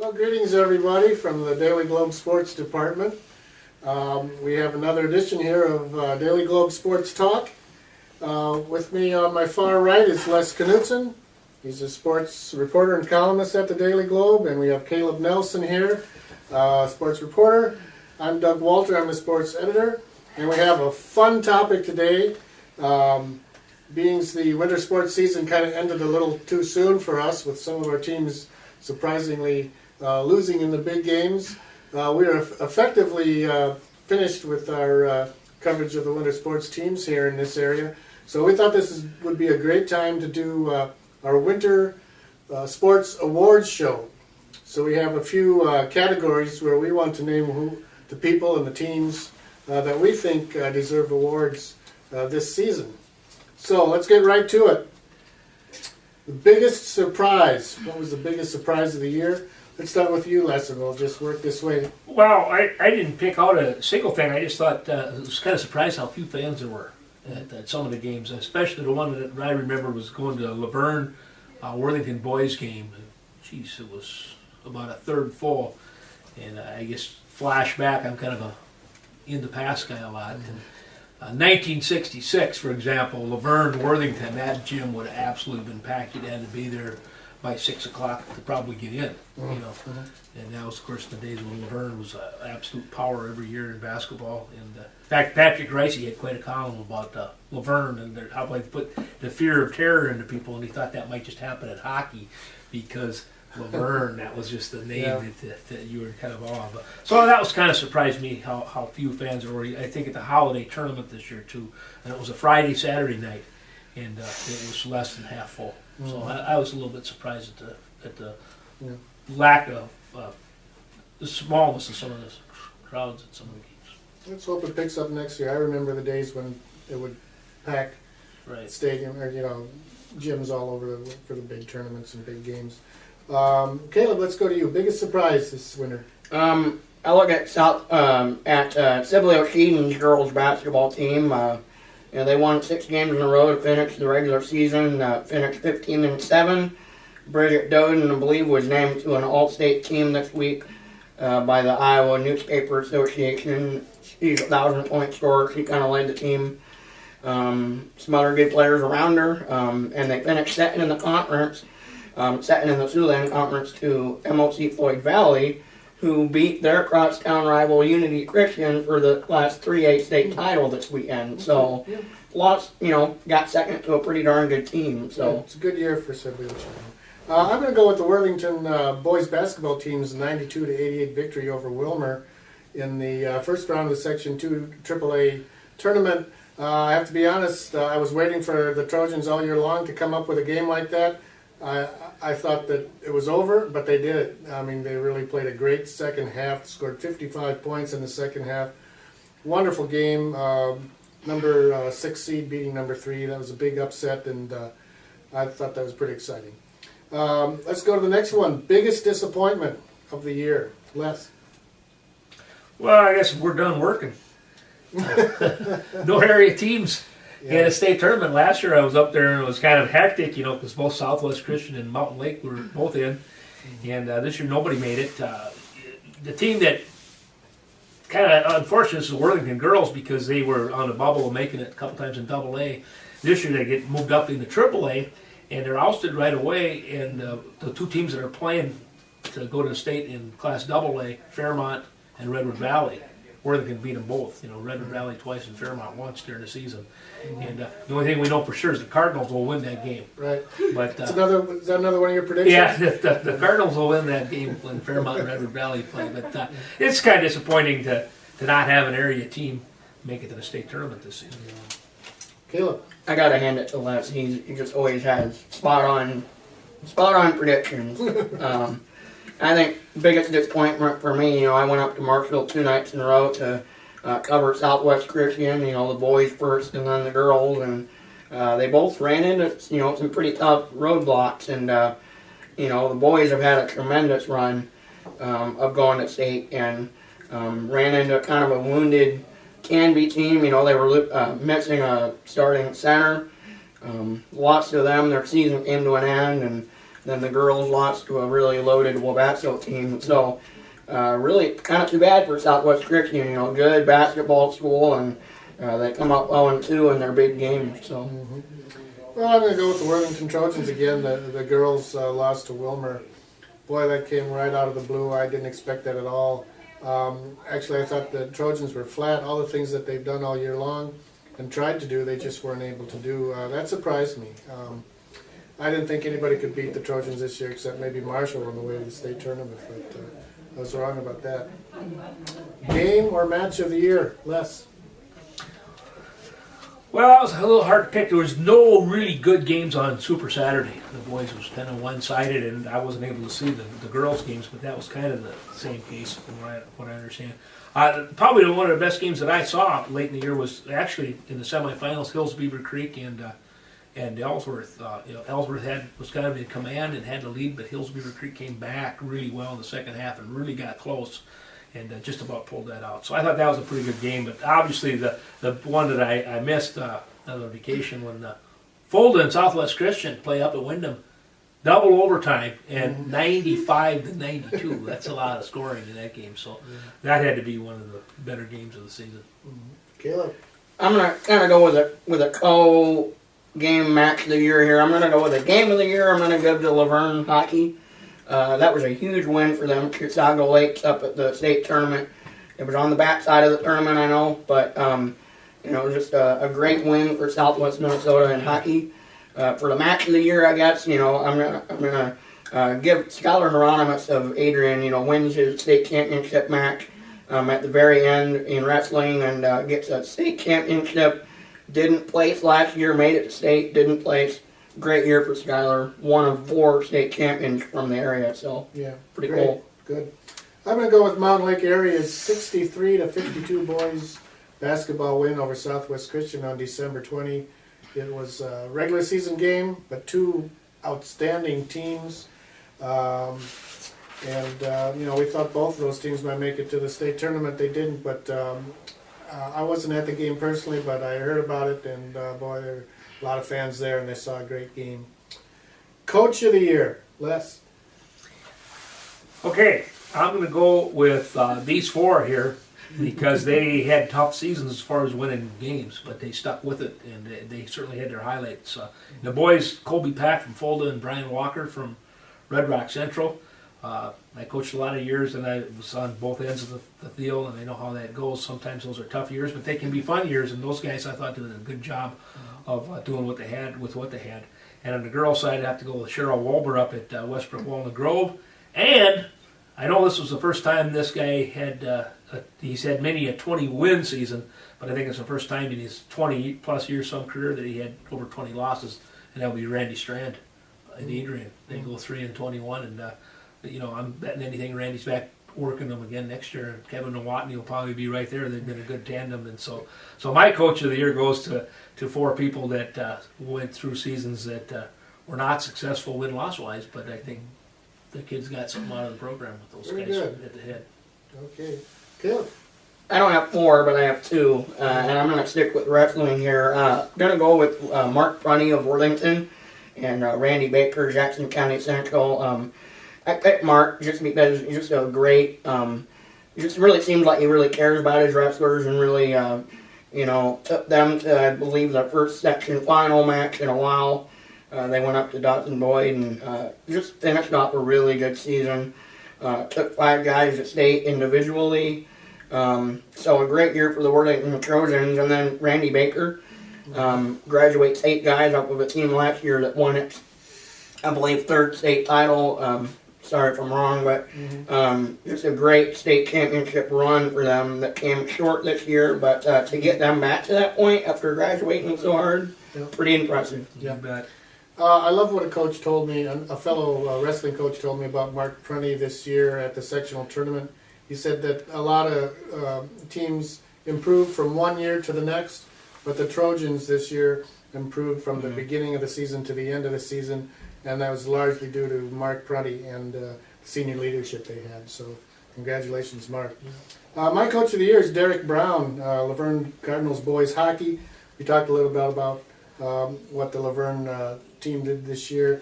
Well, greetings everybody from the Daily Globe Sports Department. We have another edition here of Daily Globe Sports Talk. With me on my far right is Les Knutson. He's a sports reporter and columnist at the Daily Globe, and we have Caleb Nelson here, sports reporter. I'm Doug Walter, I'm the sports editor, and we have a fun topic today. Being the winter sports season kind of ended a little too soon for us, with some of our teams surprisingly losing in the big games. We are effectively finished with our coverage of the winter sports teams here in this area. So we thought this would be a great time to do our winter sports awards show. So we have a few categories where we want to name the people and the teams that we think deserve awards this season. So let's get right to it. The biggest surprise. What was the biggest surprise of the year? Let's start with you, Les, and we'll just work this way. Well, I didn't pick out a single thing. I just thought it was kind of surprised how few fans there were at some of the games, especially the one that I remember was going to Laverne Worthington boys game. Jeez, it was about a third full. And I guess flashback, I'm kind of a in the past guy a lot. And 1966, for example, Laverne Worthington, that gym would have absolutely been packed. You'd had to be there by 6 o'clock to probably get in, you know. And that was, of course, the days when Laverne was absolute power every year in basketball. And in fact, Patrick Ricey had quite a column about Laverne and how they put the fear of terror into people, and he thought that might just happen in hockey because Laverne, that was just the name that you were kind of awe of. So that was kind of surprised me how few fans there were. I think at the holiday tournament this year too, and it was a Friday, Saturday night, and it was less than half full. So I was a little bit surprised at the lack of the smallness of some of the crowds at some of the games. Let's hope it picks up next year. I remember the days when it would pack stadium or gyms all over for the big tournaments and big games. Caleb, let's go to you. Biggest surprise this winter? I look at Sibley O'Sheaton's girls basketball team. They won 6 games in a row to finish the regular season. Finished 15-7. Bridget Doden, I believe, was named to an all-state team this week by the Iowa Newspaper Association. She's a 1,000-point scorer. She kind of led the team. Some other good players around her, and they finished second in the conference. Second in the Siouxland Conference to MOC Floyd Valley, who beat their crosstown rival Unity Christian for the Class 3A state title this weekend. So, got second to a pretty darn good team. So it's a good year for Sibley O'Sheaton. I'm going to go with the Worthington boys basketball team's 92-88 victory over Wilmer in the first round of the Section 2 AAA tournament. I have to be honest, I was waiting for the Trojans all year long to come up with a game like that. I thought that it was over, but they did it. I mean, they really played a great second half, scored 55 points in the second half. Wonderful game. Number 6 seed beating number 3. That was a big upset, and I thought that was pretty exciting. Let's go to the next one. Biggest disappointment of the year. Les? Well, I guess we're done working. No area teams. Yeah, the state tournament last year I was up there and it was kind of hectic, because both Southwest Christian and Mountain Lake were both in. And this year nobody made it. The team that kind of unfortunate is the Worthington girls because they were on a bubble of making it a couple times in Double A. This year they get moved up into Triple A and they're ousted right away. And the two teams that are playing to go to the state in Class Double A, Fairmont and Redwood Valley. Worthington beat them both. Redwood Valley twice and Fairmont once during the season. And the only thing we know for sure is the Cardinals will win that game. Right. But is that another one of your predictions? Yeah, the Cardinals will win that game when Fairmont and Redwood Valley play. But it's kind of disappointing to not have an area team make it to the state tournament this season. Caleb? I gotta hand it to Les. He just always has spot on predictions. I think the biggest disappointment for me, I went up to Marshall 2 nights in a row to cover Southwest Christian, the boys first and then the girls, and they both ran into, some pretty tough roadblocks, and, the boys have had a tremendous run of going to state and ran into kind of a wounded Canby team. They were missing a starting center. Lots of them, their season came to an end, and then the girls lost to a really loaded Wabasco team. So really kind of too bad for Southwest Christian. Good basketball school, and they come out 0-2 in their big games. So. Well, I'm going to go with the Worthington Trojans again. The girls lost to Wilmer. Boy, that came right out of the blue. I didn't expect that at all. Actually, I thought the Trojans were flat. All the things that they've done all year long and tried to do, they just weren't able to do. That surprised me. I didn't think anybody could beat the Trojans this year except maybe Marshall on the way to the state tournament, but I was wrong about that. Game or match of the year? Les? Well, that was a little hard to pick. There was no really good games on Super Saturday. The boys was kind of one-sided, and I wasn't able to see the girls' games, but that was kind of the same case from what I understand. Probably one of the best games that I saw late in the year was actually in the semifinals, Hills Beaver Creek and Ellsworth. Ellsworth was kind of in command and had the lead, but Hills Beaver Creek came back really well in the second half and really got close. And just about pulled that out. So I thought that was a pretty good game. But obviously the one that I missed on vacation when Fulda and Southwest Christian play up at Wyndham, double overtime and 95-92. That's a lot of scoring in that game. So that had to be one of the better games of the season. Caleb? I'm gonna kind of go with a co-game match of the year here. I'm gonna go with a game of the year. I'm gonna give to Laverne hockey. That was a huge win for them. Chisago Lakes up at the state tournament. It was on the backside of the tournament, I know, but just a great win for Southwest Minnesota in hockey. For the match of the year, I guess I'm gonna give Scholar Hieronymus of Adrian. Wins his state championship match at the very end in wrestling and gets a state championship. Didn't place last year, made it to state. Didn't place. Great year for Skylar. One of 4 state champions from the area, so yeah, pretty great. cool. Good. I'm going to go with Mountain Lake Area's 63-52 boys basketball win over Southwest Christian on December 20. It was a regular season game, but 2 outstanding teams. We thought both of those teams might make it to the state tournament. They didn't, but I wasn't at the game personally, but I heard about it, and boy, there were a lot of fans there, and they saw a great game. Coach of the year, Les. Okay, I'm going to go with these 4 here because they had tough seasons as far as winning games, but they stuck with it, and they certainly had their highlights. The boys, Colby Pack from Fulda and Brian Walker from Red Rock Central. I coached a lot of years, and I was on both ends of the field, and I know how that goes. Sometimes those are tough years, but they can be fun years, and those guys I thought did a good job of doing what they had with what they had. And on the girls' side, I have to go with Cheryl Wolber up at Westbrook Walnut Grove. And I know this was the first time this guy had, he's had many a 20-win season, but I think it's the first time in his 20-plus years some career that he had over 20 losses, and that would be Randy Strand and Adrian. They go 3-21, and I'm betting anything Randy's back working them again next year, and Kevin and Watney will probably be right there. They've been a good tandem, and so my coach of the year goes to 4 people that went through seasons that were not successful win-loss wise, but I think the kids got something out of the program with those Very guys good. at the head. Okay. Caleb. I don't have 4, but I have 2, and I'm going to stick with wrestling here. I'm going to go with Mark Prunty of Worthington and Randy Baker, Jackson County Central. I picked Mark just because he's just a great, he just really seems like he really cares about his wrestlers and really, took them to, I believe, the first section final match in a while. They went up to Dawson Boyd and just finished off a really good season. Took 5 guys to state individually. So a great year for the Worthington Trojans. And then Randy Baker graduates 8 guys off of a team last year that won its, I believe, 3rd state title. Sorry if I'm wrong, but just a great state championship run for them that came short this year. But to get them back to that point after graduating so hard, pretty impressive. You bet. I love what a coach told me, a fellow wrestling coach told me about Mark Prunty this year at the sectional tournament. He said that a lot of teams improved from one year to the next, but the Trojans this year improved from the beginning of the season to the end of the season, and that was largely due to Mark Prunty and the senior leadership they had. So congratulations, Mark. My coach of the year is Derek Brown, Laverne Cardinals boys hockey. We talked a little bit about what the Laverne team did this year.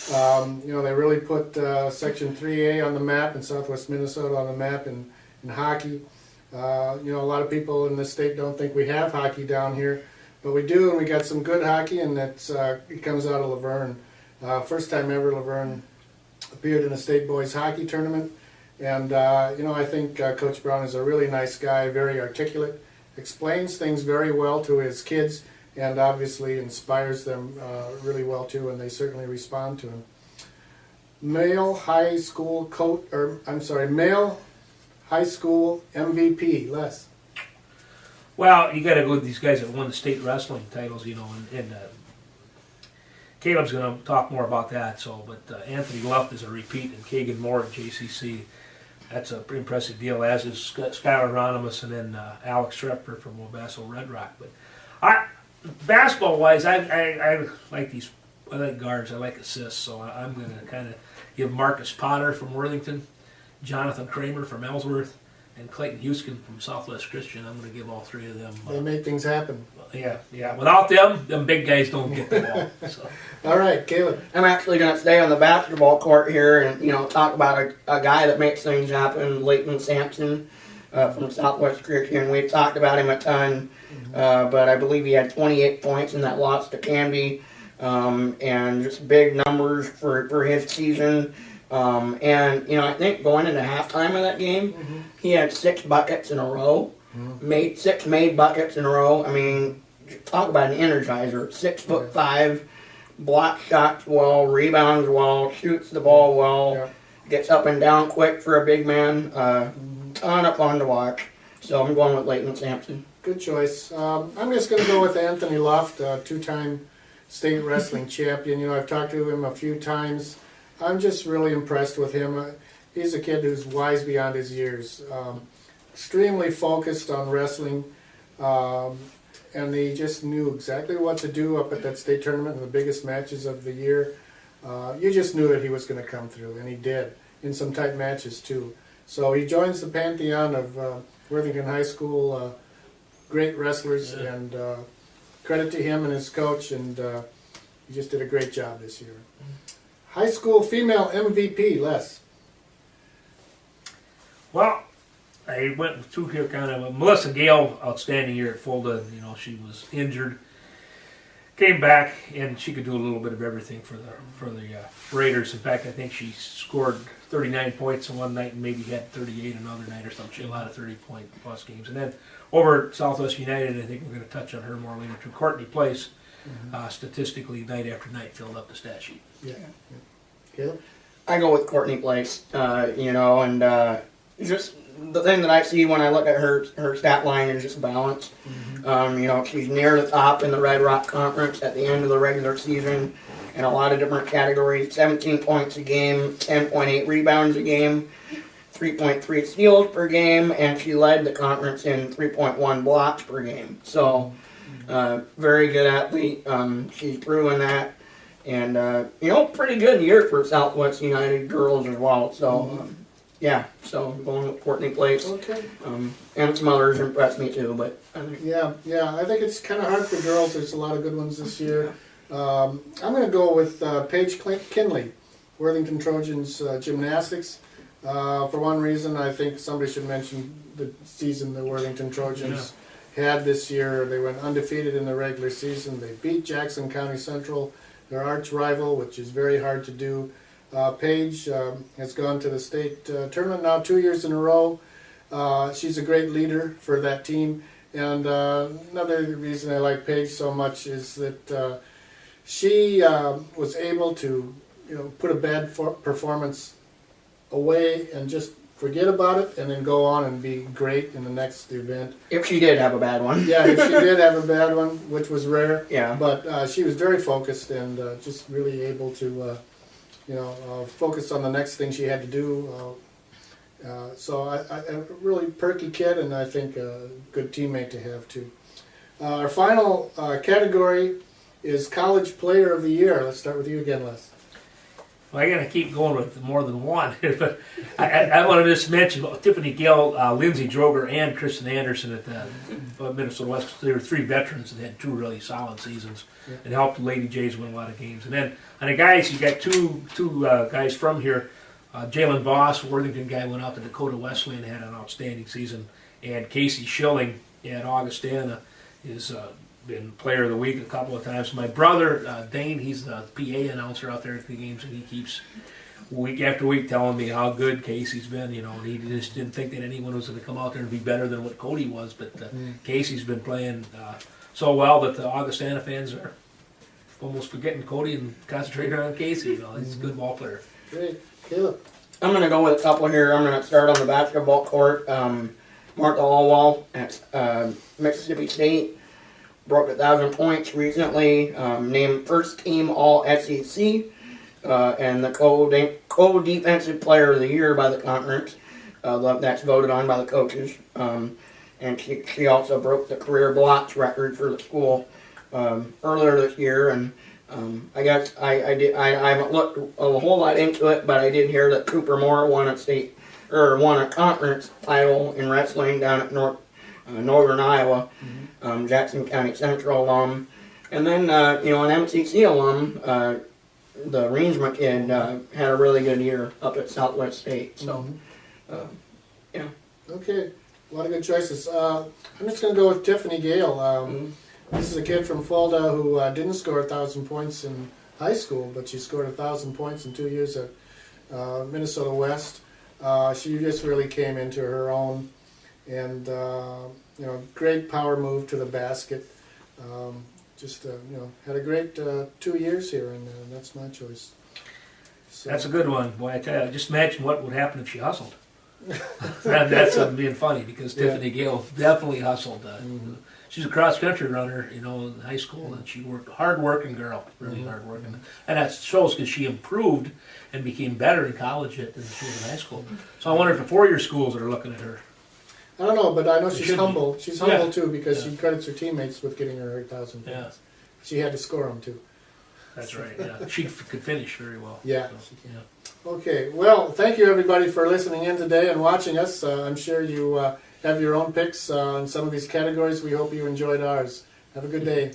They really put Section 3A on the map in southwest Minnesota on the map in hockey. A lot of people in this state don't think we have hockey down here, but we do, and we got some good hockey, and it comes out of Laverne. First time ever Laverne appeared in a state boys hockey tournament, and I think Coach Brown is a really nice guy, very articulate, explains things very well to his kids, and obviously inspires them really well too, and they certainly respond to him. Male high school MVP, Les. Well, you got to go with these guys that won the state wrestling titles, and Caleb's going to talk more about that. But Anthony Luft is a repeat, and Kagan Moore at JCC. That's a pretty impressive deal, as is Skylar Ronimus and then Alex Schrepfer from Wabasso Red Rock. But basketball-wise, I like these. I like guards. I like assists. So I'm going to kind of give Marcus Potter from Worthington, Jonathan Kramer from Ellsworth, and Clayton Houston from Southwest Christian. I'm going to give all three of them. They make things happen. Yeah. Without them big guys don't get the ball. So. All right, Caleb. I'm actually going to stay on the basketball court here and, talk about a guy that makes things happen, Leighton Sampson from Southwest Christian. We've talked about him a ton, but I believe he had 28 points in that loss to Canby, and just big numbers for his season. I think going into halftime of that game, he had 6 buckets in a row, made 6 buckets in a row. I mean, talk about an energizer. 6'5", blocks shots well, rebounds well, shoots the ball well, gets up and down quick for a big man. Ton of fun to watch. So I'm going with Leighton Sampson. Good choice. I'm just going to go with Anthony Luft, two-time state wrestling champion. I've talked to him a few times. I'm just really impressed with him. He's a kid who's wise beyond his years. Extremely focused on wrestling, and he just knew exactly what to do up at that state tournament in the biggest matches of the year. You just knew that he was going to come through, and he did, in some tight matches too. So he joins the pantheon of Worthington High School great wrestlers, and credit to him and his coach, and he just did a great job this year. High school female MVP, Les. Well, I went through here kind of. Melissa Gale, outstanding year at Fulda. She was injured, came back, and she could do a little bit of everything for the Raiders. In fact, I think she scored 39 points in one night and maybe had 38 another night or something. She had a lot of 30-point plus games. And then over at Southwest United, I think we're going to touch on her more later too. Courtney Place, statistically, night after night, filled up the stat sheet. Yeah. Caleb? I go with Courtney Place, and just the thing that I see when I look at her stat line is just balance. She's near the top in the Red Rock Conference at the end of the regular season in a lot of different categories. 17 points a game, 10.8 rebounds a game, 3.3 steals per game, and she led the conference in 3.1 blocks per game. So, very good athlete. She's proven that. And, pretty good year for Southwest United girls as well. So, so I'm going with Courtney Place. Okay. And some others impressed me too, but I think... Yeah. I think it's kind of hard for girls. There's a lot of good ones this year. I'm going to go with Paige Kinley, Worthington Trojans gymnastics. For one reason, I think somebody should mention the season the Worthington Trojans had this year. They went undefeated in the regular season. They beat Jackson County Central, their arch rival, which is very hard to do. Paige has gone to the state tournament now 2 years in a row. She's a great leader for that team. And another reason I like Paige so much is that she was able to put a bad performance away and just forget about it and then go on and be great in the next event. If she did have a bad one. Yeah, if she did have a bad one, which was rare. Yeah. But she was very focused and just really able to, focus on the next thing she had to do. So a really perky kid, and I think a good teammate to have too. Our final category is College Player of the Year. Let's start with you again, Les. Well, I'm going to keep going with more than one, but I want to just mention Tiffany Gill, Lindsay Droger, and Kristen Anderson at the Minnesota West. There were 3 veterans that had 2 really solid seasons, Yeah. and helped the Lady Jays win a lot of games. And then on the guys, you got two guys from here. Jalen Voss, Worthington guy, went out to Dakota Wesleyan and had an outstanding season. And Casey Schilling at Augustana is been Player of the Week a couple of times. My brother Dane, he's the PA announcer out there at the games, and he keeps week after week telling me how good Casey's been. You know, and he just didn't think that anyone was going to come out there and be better than what Cody was. But Casey's been playing so well that the Augustana fans are almost forgetting Cody and concentrating on Casey. You know, he's a good ball player. Great. Caleb. I'm going to go with a couple here. I'm going to start on the basketball court. Martha Allwall at Mississippi State broke 1,000 points recently. Named first team All SEC and the co-defensive player of the year by the conference. That's voted on by the coaches. And she also broke the career blocks record for the school earlier this year. And I guess I haven't looked a whole lot into it, but I did hear that Cooper Moore won a conference title in wrestling down at Northern Iowa. Jackson County Central alum, and then an MCC alum. The Reensma kid had a really good year up at Southwest State. So, yeah. Okay, a lot of good choices. I'm just going to go with Tiffany Gale. This is a kid from Fulda who didn't score 1,000 points in high school, but she scored 1,000 points in 2 years at Minnesota West. She just really came into her own, and great power move to the basket. Had a great 2 years here, and that's my choice. So, That's a good one. Boy, I tell you, just imagine what would happen if she hustled. That's being funny because Tiffany Gale definitely hustled. She's a cross-country runner, in high school, and she worked, hard-working girl, really hard-working. And that shows because she improved and became better in college than she was in high school. So I wonder if the 4-year schools are looking at her. I don't know, but I know It she's should be. humble. She's humble Yeah. too because Yeah. she credits her teammates with getting her 1,000 points. Yeah. She had to score them too. That's right, yeah. She could finish very well. Yeah, So, she can. yeah. Okay, well, thank you everybody for listening in today and watching us. I'm sure you have your own picks in some of these categories. We hope you enjoyed ours. Have a good day.